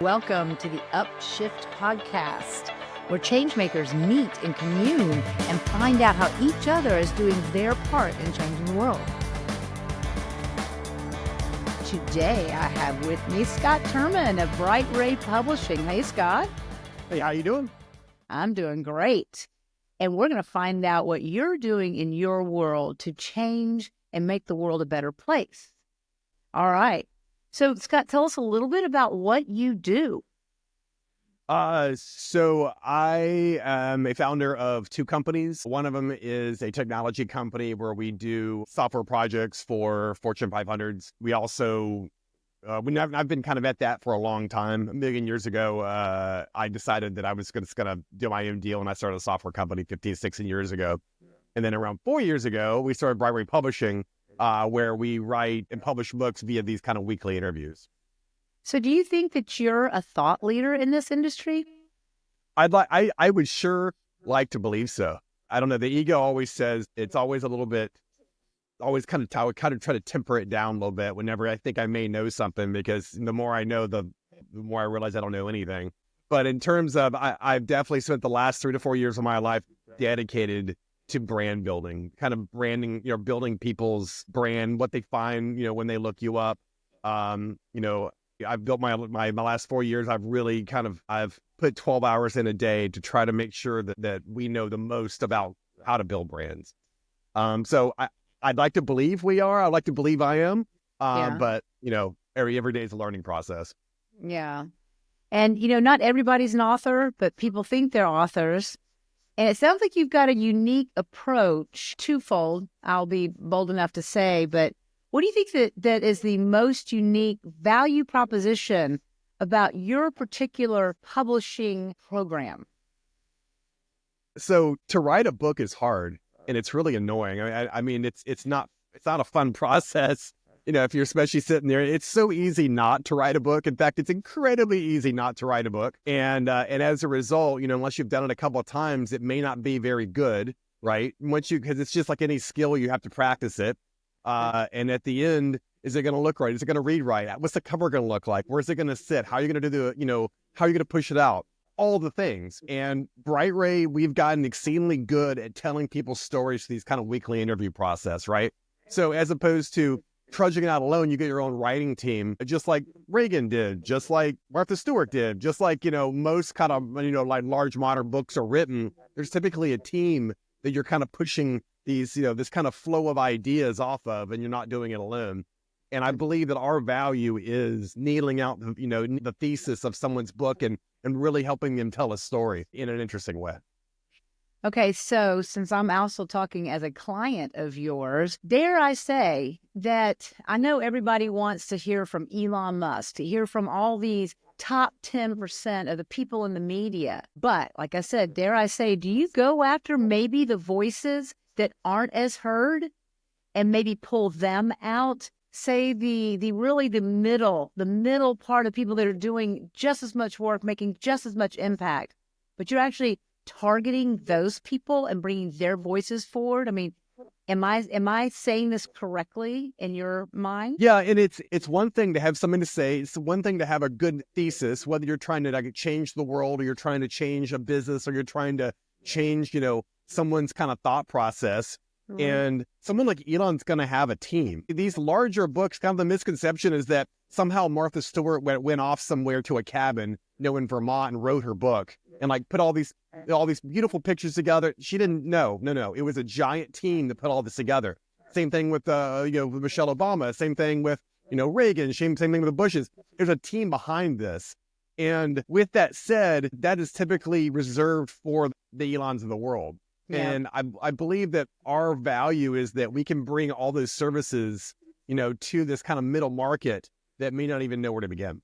Welcome to the Upshift podcast, where changemakers meet and commune and find out how each other is doing their part in changing the world. Today, I have with me Scott Turman of BrightRay Publishing. Hey, Scott. Hey, how you doing? I'm doing great. And we're going to find out what you're doing in your world to change and make the world a better place. All right. So, Scott, tell us a little bit about what you do. So I am a founder of two companies. One of them is a technology company where we do software projects for Fortune 500s. We also, I've been kind of at that for a long time. A million years ago, I decided that I was going to do my own deal, and I started a software company 15, 16 years ago. And then around 4 years ago, we started BrightRay Publishing, where we write and publish books via these kind of weekly interviews. So do you think that you're a thought leader in this industry? I would sure like to believe so. I don't know. The ego always says it's always a little bit, always kind of try to temper it down a little bit whenever I think I may know something, because the more I know, the more I realize I don't know anything. But in terms of, I've definitely spent the last 3 to 4 years of my life dedicated to brand building, kind of branding, building people's brand, what they find, when they look you up. I've built my last 4 years. I've put 12 hours in a day to try to make sure that we know the most about how to build brands. So I'd like to believe we are. I'd like to believe I am. But every day is a learning process. Yeah. And, not everybody's an author, but people think they're authors. And it sounds like you've got a unique approach, twofold, I'll be bold enough to say, but what do you think that is the most unique value proposition about your particular publishing program? So to write a book is hard, and it's really annoying. I mean, it's not a fun process. If you're especially sitting there, it's so easy not to write a book. In fact, it's incredibly easy not to write a book. And as a result, unless you've done it a couple of times, it may not be very good, right? Because it's just like any skill, you have to practice it. And at the end, is it going to look right? Is it going to read right? What's the cover going to look like? Where's it going to sit? How are you going to do how are you going to push it out? All the things. And BrightRay, we've gotten exceedingly good at telling people stories through these kind of weekly interview process, right? So as opposed to trudging it out alone, you get your own writing team, just like Reagan did, just like Martha Stewart did, just like, most kind of, like large modern books are written. There's typically a team that you're kind of pushing these, this kind of flow of ideas off of, and you're not doing it alone. And I believe that our value is needling out, the thesis of someone's book and really helping them tell a story in an interesting way. Okay, so since I'm also talking as a client of yours, dare I say that I know everybody wants to hear from Elon Musk, to hear from all these top 10% of the people in the media. But like I said, dare I say, do you go after maybe the voices that aren't as heard and maybe pull them out? Say the middle part of people that are doing just as much work, making just as much impact, but you're actually targeting those people and bringing their voices forward. I mean, am I saying this correctly in your mind? Yeah, and it's one thing to have something to say. It's one thing to have a good thesis, whether you're trying to change the world, or you're trying to change a business, or you're trying to change, someone's kind of thought process. Mm-hmm. And someone like Elon's going to have a team. These larger books, kind of the misconception is that somehow Martha Stewart went off somewhere to a cabin, in Vermont, and wrote her book and put all these beautiful pictures together. She didn't know. No. It was a giant team that put all this together. Same thing with, with Michelle Obama. Same thing with, Reagan. Same thing with the Bushes. There's a team behind this. And with that said, that is typically reserved for the Elons of the world. Yeah. And I believe that our value is that we can bring all those services, to this kind of middle market that may not even know where to begin.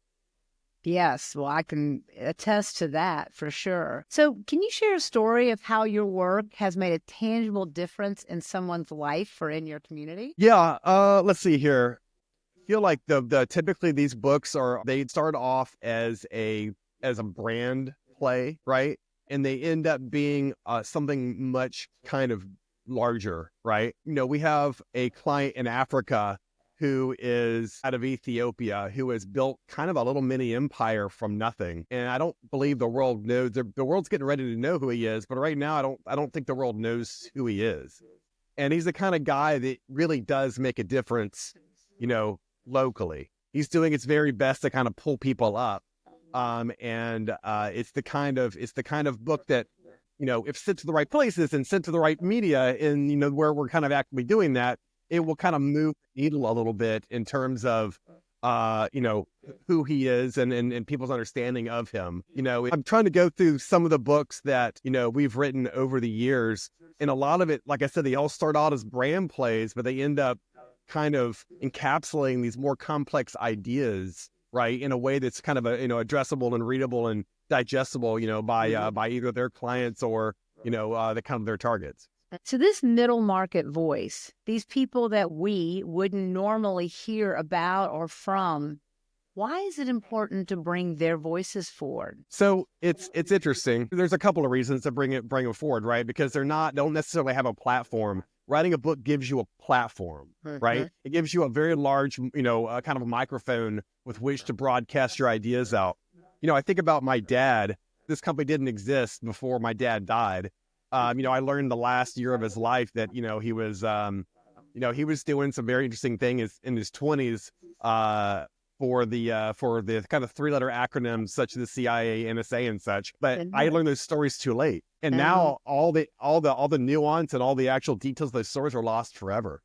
Yes, well, I can attest to that for sure. So can you share a story of how your work has made a tangible difference in someone's life or in your community? Yeah, let's see here. I feel like the typically these books they start off as a brand play, right? And they end up being something much kind of larger, right? We have a client in Africa who is out of Ethiopia, who has built kind of a little mini empire from nothing. And I don't believe the world knows. The world's getting ready to know who he is, but right now I don't think the world knows who he is. And he's the kind of guy that really does make a difference, locally. He's doing his very best to kind of pull people up. It's the kind of book that, if sent to the right places and sent to the right media and, where we're kind of actively doing that, it will kind of move the needle a little bit in terms of, who he is and people's understanding of him. I'm trying to go through some of the books that, we've written over the years. And a lot of it, like I said, they all start out as brand plays, but they end up kind of encapsulating these more complex ideas, right, in a way that's kind of addressable and readable and digestible, by either their clients or, the kind of their targets. So this middle market voice, these people that we wouldn't normally hear about or from, why is it important to bring their voices forward? So it's interesting. There's a couple of reasons to bring them forward, right? Because don't necessarily have a platform. Writing a book gives you a platform, right? It gives you a very large, kind of a microphone with which to broadcast your ideas out. I think about my dad. This company didn't exist before my dad died. I learned the last year of his life that, he was doing some very interesting things in his 20s for the kind of 3-letter acronyms such as the CIA, NSA, and such. But I learned those stories too late, and now all the nuance and all the actual details of those stories are lost forever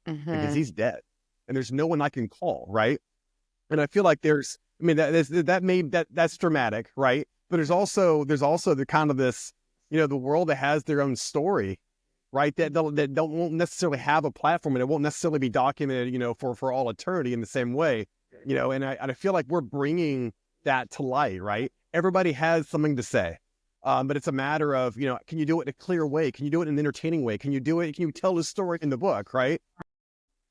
because he's dead, and there's no one I can call, right? And I feel like that's dramatic, right? But there's also the kind of this. The world that has their own story, right? That won't necessarily have a platform, and it won't necessarily be documented, for all eternity in the same way, and I feel like we're bringing that to light, right? Everybody has something to say, but it's a matter of, can you do it in a clear way? Can you do it in an entertaining way? Can you tell the story in the book, right?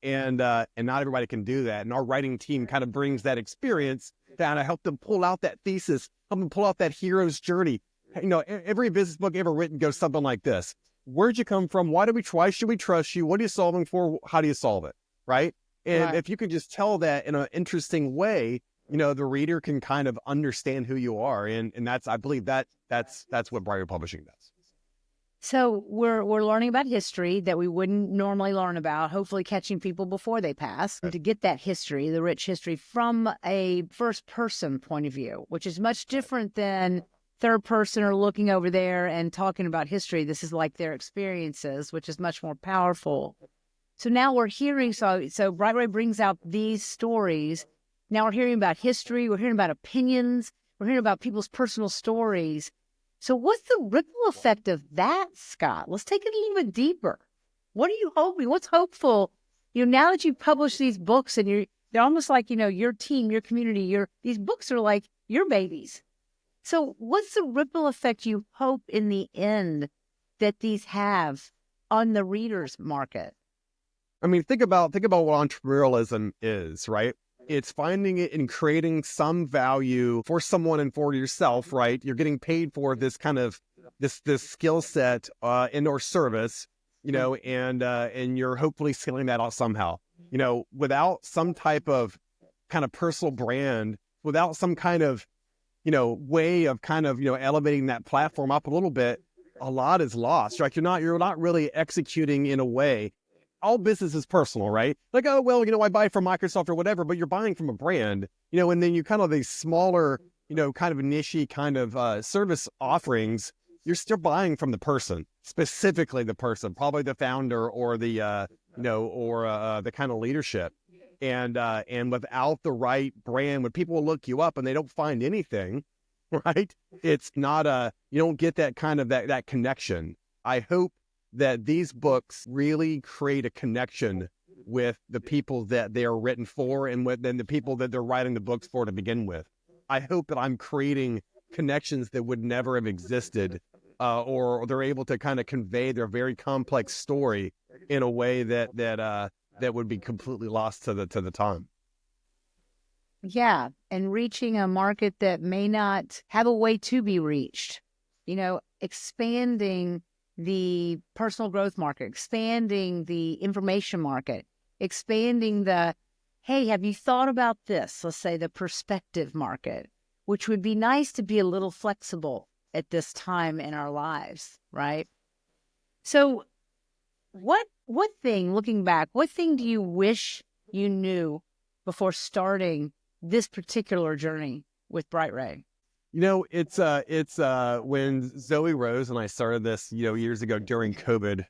And not everybody can do that. And our writing team kind of brings that experience down to help them pull out that thesis, help them pull out that hero's journey. Every business book ever written goes something like this. Where'd you come from? Why should we trust you? What are you solving for? How do you solve it? Right. And if you can just tell that in an interesting way, the reader can kind of understand who you are. And I believe that's what BrightRay Publishing does. So we're learning about history that we wouldn't normally learn about, hopefully catching people before they pass, and to get that history, the rich history, from a first person point of view, which is much different than third person or looking over there and talking about history. This is like their experiences, which is much more powerful. So now we're hearing, so BrightRay brings out these stories. Now we're hearing about history. We're hearing about opinions. We're hearing about people's personal stories. So what's the ripple effect of that, Scott? Let's take it a little bit deeper. What are you hoping? What's hopeful? Now that you've published these books and they're almost like, your team, your community, these books are like your babies. So what's the ripple effect you hope in the end that these have on the reader's market? I mean, think about what entrepreneurialism is, right? It's finding it and creating some value for someone and for yourself, right? You're getting paid for this kind of this skill set and or service, and you're hopefully scaling that out somehow. Without some type of kind of personal brand, without some kind of way of kind of, elevating that platform up a little bit, a lot is lost. Like you're not really executing in a way. All business is personal, right? Like, oh, well, I buy from Microsoft or whatever, but you're buying from a brand, and then you kind of these smaller, kind of niche kind of service offerings, you're still buying from the person, specifically the person, probably the founder or the, the kind of leadership. And without the right brand, when people look you up and they don't find anything, right? It's not you don't get that kind of that connection. I hope that these books really create a connection with the people that they are written for and the people that they're writing the books for to begin with. I hope that I'm creating connections that would never have existed, or they're able to kind of convey their very complex story in a way that would be completely lost to the time. Yeah, and reaching a market that may not have a way to be reached. Expanding the personal growth market, expanding the information market, expanding the hey, have you thought about this? Let's say the perspective market, which would be nice to be a little flexible at this time in our lives, right? So what thing, looking back, what thing do you wish you knew before starting this particular journey with BrightRay? It's when Zoe Rose and I started this, years ago during COVID.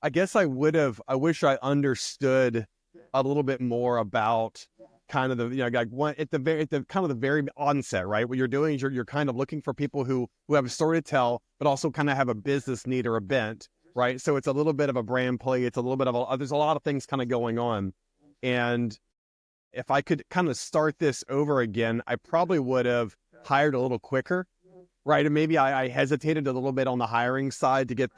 I guess I wish I understood a little bit more about kind of the, like one at the kind of the very onset, right? What you're doing is you're kind of looking for people who have a story to tell, but also kind of have a business need or a bent, right? So it's a little bit of a brand play. It's a little bit of there's a lot of things kind of going on. And if I could kind of start this over again, I probably would have hired a little quicker, right? And maybe I hesitated a little bit on the hiring side to get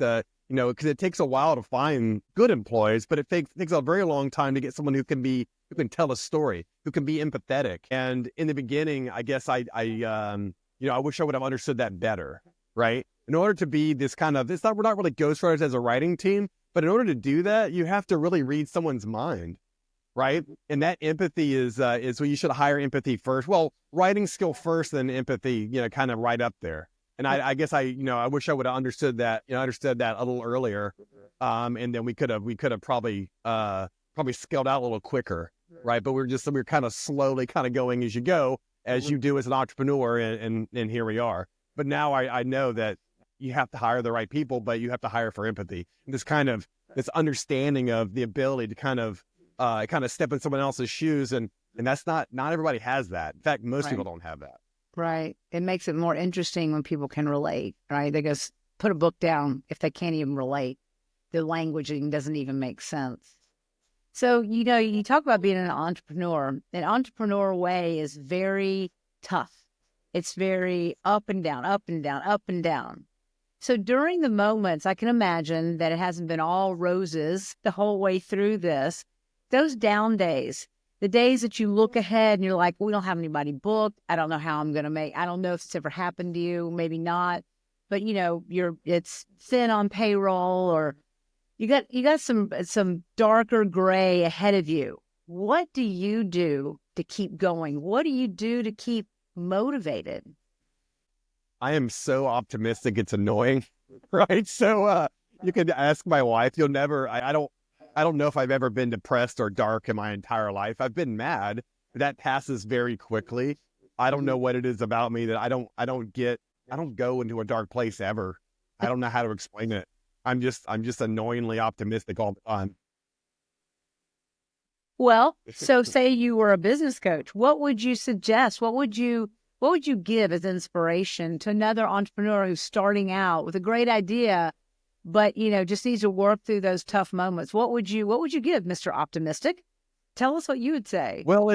because it takes a while to find good employees, but it takes a very long time to get someone who can tell a story, who can be empathetic. And in the beginning, I guess I wish I would have understood that better, right? In order to be we're not really ghostwriters as a writing team, but in order to do that, you have to really read someone's mind, right? And that empathy is where you should hire empathy first. Well, writing skill first, then empathy, kind of right up there. And I guess I wish I would have understood that a little earlier. And then we could have probably scaled out a little quicker, right? But we're kind of slowly kind of going as you go, as you do as an entrepreneur, and here we are. But now I know that you have to hire the right people, but you have to hire for empathy. And this understanding of the ability to kind of step in someone else's shoes, and that's not everybody has that. In fact, most people don't have that. Right. It makes it more interesting when people can relate, right? They just put a book down if they can't even relate. The languaging doesn't even make sense. So, you talk about being an entrepreneur. An entrepreneur way is very tough. It's very up and down, up and down, up and down. So during the moments, I can imagine that it hasn't been all roses the whole way through this. Those down days, the days that you look ahead and you're like, we don't have anybody booked. I don't know how I'm going to I don't know if it's ever happened to you, maybe not. But, it's thin on payroll, or you got some darker gray ahead of you. What do you do to keep going? What do you do to keep motivated? I am so optimistic. It's annoying, right? So you can ask my wife. You'll never, I don't know if I've ever been depressed or dark in my entire life. I've been mad, but that passes very quickly. I don't know what it is about me that I don't go into a dark place ever. I don't know how to explain it. I'm just annoyingly optimistic all the time. Well, so say you were a business coach, what would you suggest? What would you give as inspiration to another entrepreneur who's starting out with a great idea, but just needs to work through those tough moments? What would you give, Mr. Optimistic? Tell us what you would say. Well,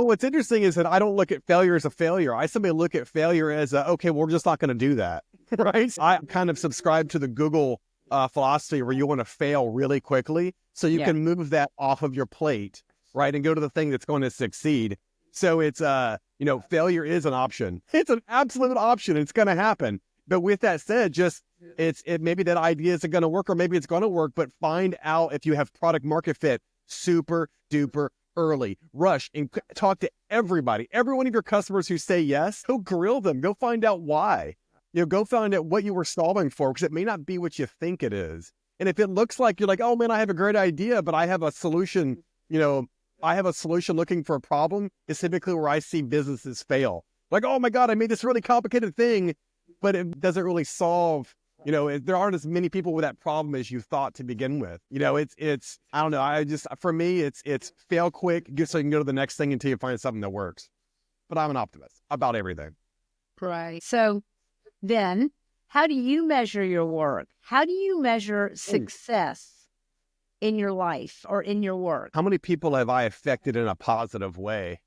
what's interesting is that I don't look at failure as a failure. I simply look at failure as okay, we're just not going to do that, right? I kind of subscribe to the Google philosophy where you want to fail really quickly so you can move that off of your plate, right, and go to the thing that's going to succeed. So it's failure is an option. It's an absolute option. It's going to happen. But with that said, maybe that idea isn't going to work, or maybe it's going to work, but find out if you have product market fit super duper early. Rush and talk to everybody, every one of your customers who say yes. Go grill them. Go find out why. Go find out what you were solving for, because it may not be what you think it is. And if it looks like you're like, oh man, I have a great idea, but I have a solution, looking for a problem, is typically where I see businesses fail. Like, oh my God, I made this really complicated thing, but it doesn't really solve, there aren't as many people with that problem as you thought to begin with. It's I don't know. For me, it's fail quick so you can go to the next thing until you find something that works. But I'm an optimist about everything. Right. So then how do you measure your work? How do you measure success in your life or in your work? How many people have I affected in a positive way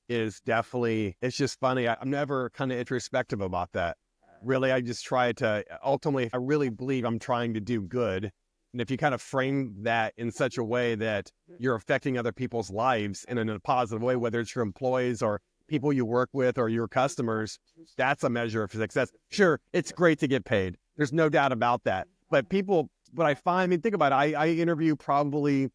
is definitely, it's just funny. I'm never kind of introspective about that. Really, I just try to, ultimately, I really believe I'm trying to do good. And if you kind of frame that in such a way that you're affecting other people's lives in a positive way, whether it's your employees or people you work with or your customers, that's a measure of success. Sure, it's great to get paid. There's no doubt about that. But what I find, think about it, I interview probably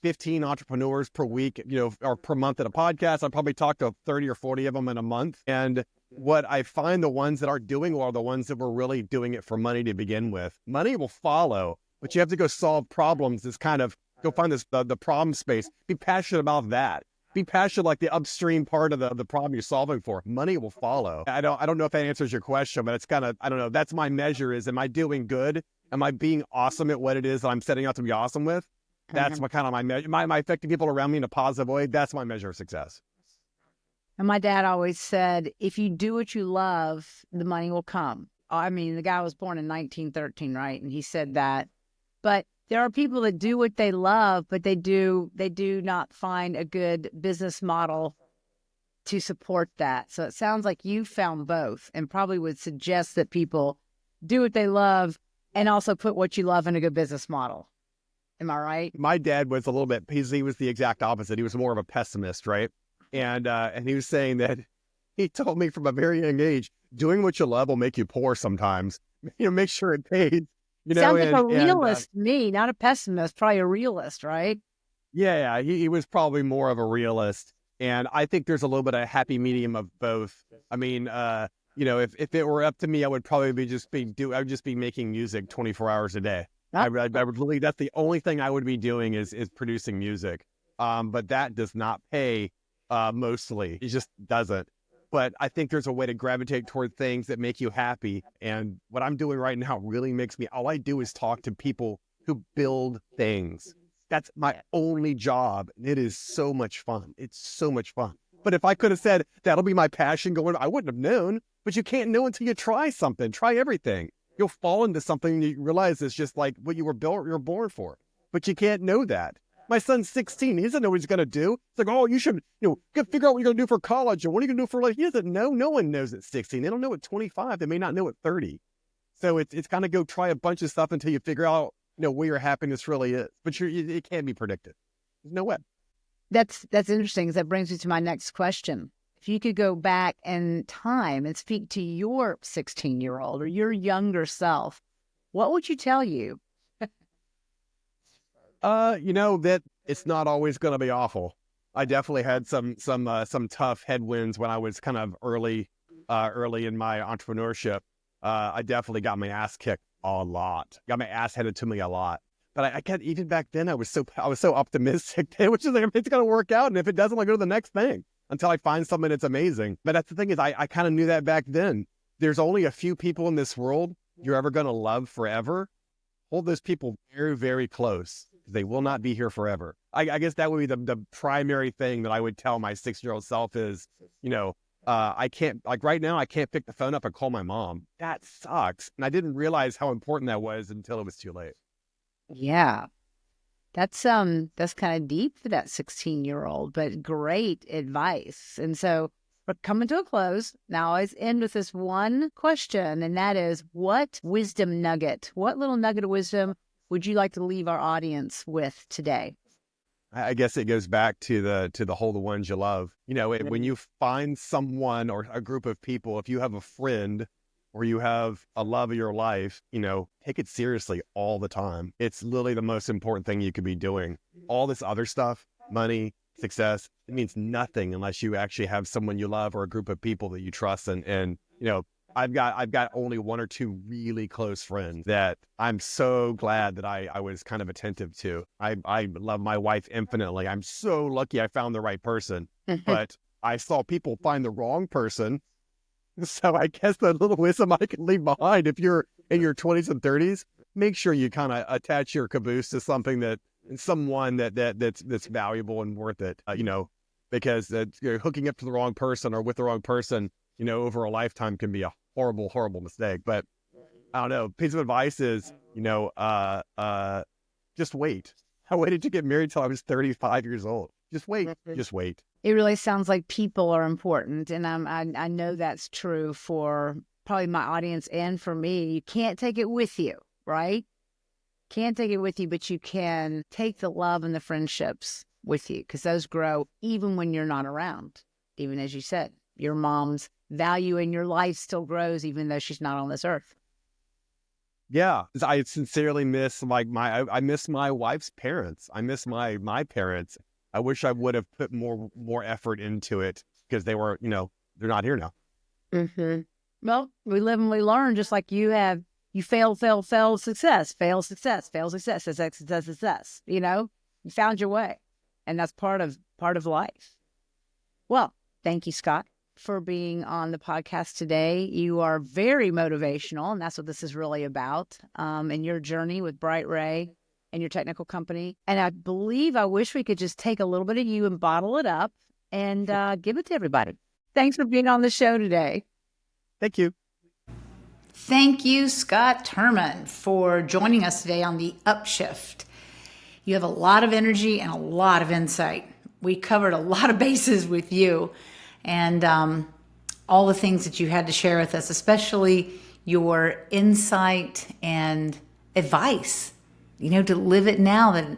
15 entrepreneurs per week, or per month at a podcast. I probably talk to 30 or 40 of them in a month. And what I find, the ones that are doing well are the ones that were really doing it for money to begin with. Money will follow, but you have to go solve problems. This kind of go find the problem space. Be passionate about that. Be passionate, like the upstream part of the problem you're solving for. Money will follow. I don't know if that answers your question, but it's kind of, I don't know. That's my measure is, am I doing good? Am I being awesome at what it is that I'm setting out to be awesome with? That's my kind of my measure. Am I affecting people around me in a positive way? That's my measure of success. And my dad always said, if you do what you love, the money will come. I mean, the guy was born in 1913, right? And he said that. But there are people that do what they love, but they do not find a good business model to support that. So it sounds like you found both, and probably would suggest that people do what they love and also put what you love in a good business model. Am I right? My dad was a little bit, he was the exact opposite. He was more of a pessimist, right? And he was saying that, he told me from a very young age, doing what you love will make you poor sometimes. Make sure it pays. Sounds like a realist to me, not a pessimist, probably a realist, right? Yeah, he was probably more of a realist. And I think there's a little bit of a happy medium of both. I mean, if it were up to me, I would probably I would just be making music 24 hours a day. I would believe that's the only thing I would be doing is producing music. But that does not pay mostly. It just doesn't. But I think there's a way to gravitate toward things that make you happy. And what I'm doing right now really makes me, all I do is talk to people who build things. That's my only job. And it is so much fun. It's so much fun. But if I could have said, that'll be my passion going, I wouldn't have known. But you can't know until you try something. Try everything. You'll fall into something and you realize it's just like what you're born for. But you can't know that. My son's 16. He doesn't know what he's going to do. It's like, oh, you should, figure out what you're going to do for college or what are you going to do for life. He doesn't know. No one knows at 16. They don't know at 25. They may not know at 30. So it's kind of go try a bunch of stuff until you figure out, where your happiness really is. But it can't be predicted. There's no way. That's interesting, because that brings me to my next question. If you could go back in time and speak to your 16-year-old or your younger self, what would you tell you? That it's not always going to be awful. I definitely had some tough headwinds when I was kind of early in my entrepreneurship. I definitely got my ass kicked a lot. Got my ass handed to me a lot. But I can't, even back then, I was so optimistic, which is like, it's going to work out. And if it doesn't, I'll go to the next thing until I find something that's amazing. But that's the thing is, I kind of knew that back then. There's only a few people in this world you're ever going to love forever. Hold those people very, very close. They will not be here forever. I guess that would be the primary thing that I would tell my 6-year-old self is, I can't, like right now, I can't pick the phone up and call my mom. That sucks. And I didn't realize how important that was until it was too late. Yeah. That's kind of deep for that 16-year-old, but great advice. And so we're coming to a close. Now I always end with this one question, and that is, what wisdom nugget, what little nugget of wisdom would you like to leave our audience with today? I guess it goes back to the hold the ones you love. When you find someone or a group of people, if you have a friend or you have a love of your life, take it seriously all the time. It's literally the most important thing you could be doing. All this other stuff, money, success, it means nothing unless you actually have someone you love or a group of people that you trust. And I've got only one or two really close friends that I'm so glad that I was kind of attentive to. I love my wife infinitely. I'm so lucky I found the right person, but I saw people find the wrong person. So I guess the little wisdom I can leave behind, if you're in your 20s and 30s, make sure you kind of attach your caboose to something someone that's valuable and worth it, because hooking up to the wrong person or with the wrong person, over a lifetime can be a horrible, horrible mistake. But I don't know. Piece of advice is, just wait. I waited to get married till I was 35 years old. Just wait. Just wait. It really sounds like people are important. And I know that's true for probably my audience and for me. You can't take it with you, right? Can't take it with you, but you can take the love and the friendships with you, because those grow even when you're not around. Even as you said, your mom's value in your life still grows even though she's not on this earth. Yeah, 'cause I sincerely miss I miss my wife's parents. I miss my parents. I wish I would have put more effort into it because they were, they're not here now. Mm-hmm. Well, we live and we learn, just like you have. You fail, success, fail, success, success, success, success. You found your way, and that's part of life. Well, thank you, Scott, for being on the podcast today. You are very motivational, and that's what this is really about, in your journey with BrightRay and your technical company. And I wish we could just take a little bit of you and bottle it up and give it to everybody. Thanks for being on the show today. Thank you. Thank you, Scott Turman, for joining us today on the Upshift. You have a lot of energy and a lot of insight. We covered a lot of bases with you and all the things that you had to share with us, especially your insight and advice, to live it now, that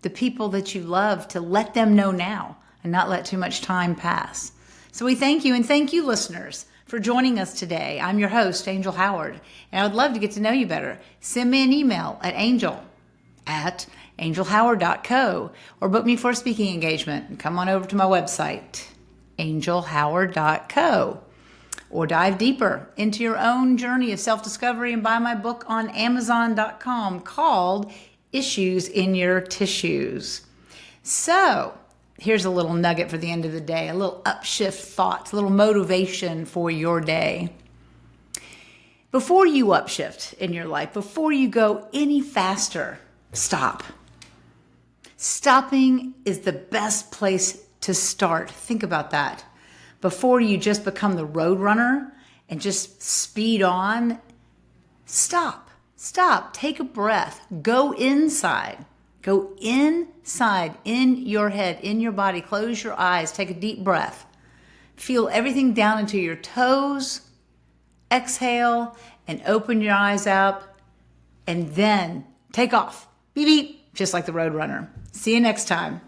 the people that you love, to let them know now and not let too much time pass. So we thank you, and thank you, listeners, for joining us today. I'm your host, Angel Howard, and I would love to get to know you better. Send me an email at angel@angelhoward.co or book me for a speaking engagement and come on over to my website, angelhoward.co, or dive deeper into your own journey of self-discovery and buy my book on amazon.com called Issues in Your Tissues. So here's a little nugget for the end of the day, a little upshift thoughts, a little motivation for your day. Before you upshift in your life, before you go any faster, stop. Stopping is the best place to start. Think about that. Before you just become the road runner and just speed on, stop, take a breath, go inside. Go inside, in your head, in your body. Close your eyes. Take a deep breath. Feel everything down into your toes. Exhale and open your eyes up. And then take off. Beep, beep, just like the road runner. See you next time.